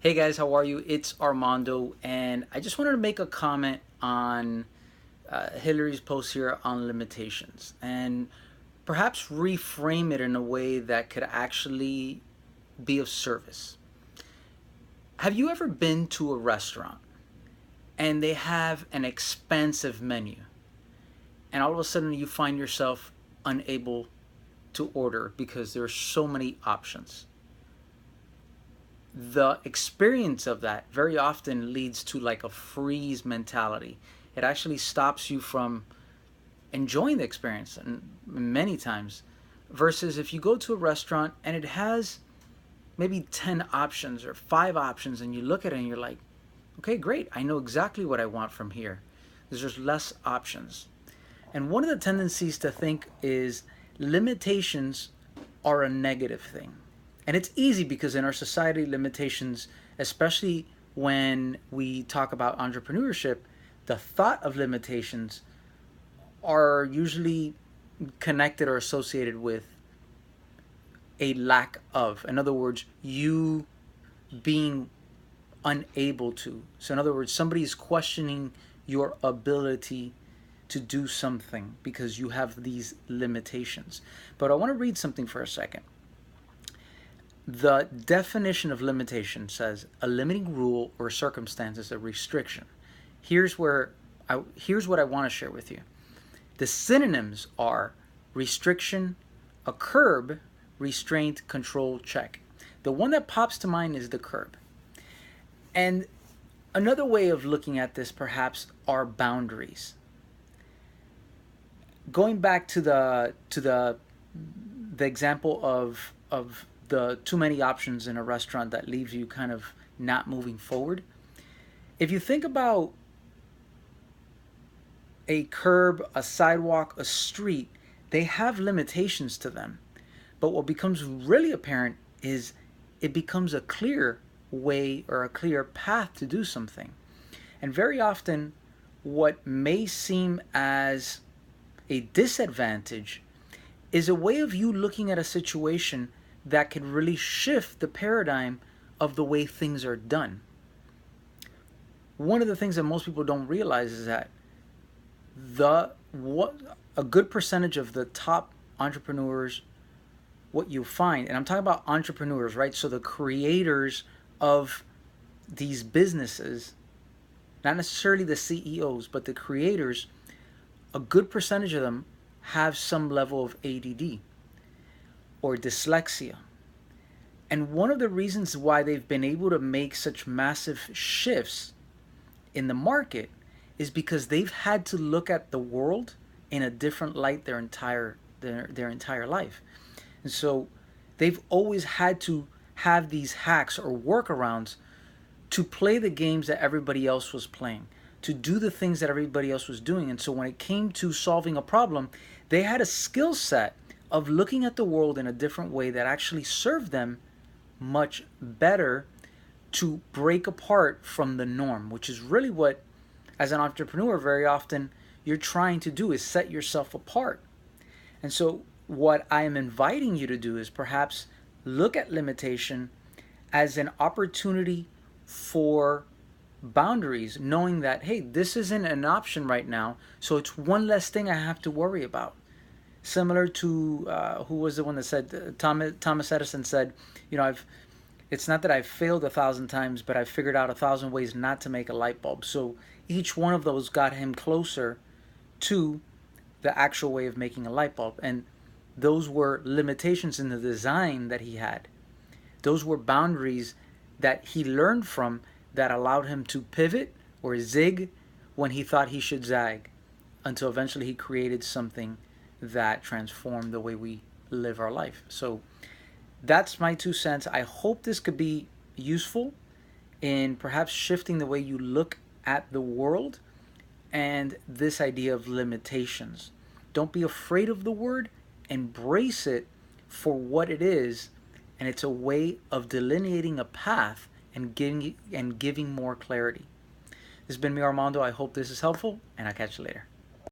Hey guys, how are you? It's Armando, and I just wanted to make a comment on Hillary's post here on limitations and perhaps reframe it in a way that could actually be of service. Have you ever been to a restaurant and they have an expansive menu, and all of a sudden you find yourself unable to order because there are so many options? The experience of that very often leads to like a freeze mentality. It actually stops you from enjoying the experience, and many times, versus if you go to a restaurant and it has maybe 10 options or 5 options, and you look at it and you're like, okay, great, I know exactly what I want from here. There's just less options. And one of the tendencies to think is limitations are a negative thing. And it's easy because in our society, limitations, especially when we talk about entrepreneurship, the thought of limitations are usually connected or associated with a lack of. In other words, you being unable to. So, in other words, somebody is questioning your ability to do something because you have these limitations. But I want to read something for a second. The definition of limitation says a limiting rule or circumstance is a restriction. Here's here's what I want to share with you. The synonyms are restriction, a curb, restraint, control, check. The one that pops to mind is the curb. And another way of looking at this perhaps are boundaries. Going back to the example of the too many options in a restaurant that leaves you kind of not moving forward. If you think about a curb, a sidewalk, a street, they have limitations to them. But what becomes really apparent is it becomes a clear way or a clear path to do something. And very often, what may seem as a disadvantage is a way of you looking at a situation that can really shift the paradigm of the way things are done. One of the things that most people don't realize is that what a good percentage of the top entrepreneurs, what you find, and I'm talking about entrepreneurs, right? So the creators of these businesses, not necessarily the CEOs, but the creators, a good percentage of them have some level of ADD or dyslexia. And one of the reasons why they've been able to make such massive shifts in the market is because they've had to look at the world in a different light their entire life. And so they've always had to have these hacks or workarounds to play the games that everybody else was playing, to do the things that everybody else was doing. And so when it came to solving a problem, they had a skill set of looking at the world in a different way that actually served them much better to break apart from the norm, which is really what, as an entrepreneur, very often you're trying to do is set yourself apart. And so what I am inviting you to do is perhaps look at limitation as an opportunity for boundaries, knowing that, hey, this isn't an option right now, so it's one less thing I have to worry about. Similar to who was the one that said Thomas Edison said, it's not that I've failed 1,000 times, but I've figured out 1,000 ways not to make a light bulb. So each one of those got him closer to the actual way of making a light bulb. And those were limitations in the design that he had. Those were boundaries that he learned from that allowed him to pivot or zig when he thought he should zag, until eventually he created something that transformed the way we live our life. So that's my 2 cents. I hope this could be useful in perhaps shifting the way you look at the world and this idea of limitations. Don't be afraid of the word, embrace it for what it is, and it's a way of delineating a path and giving more clarity. This has been me, Armando. I hope this is helpful, and I'll catch you later.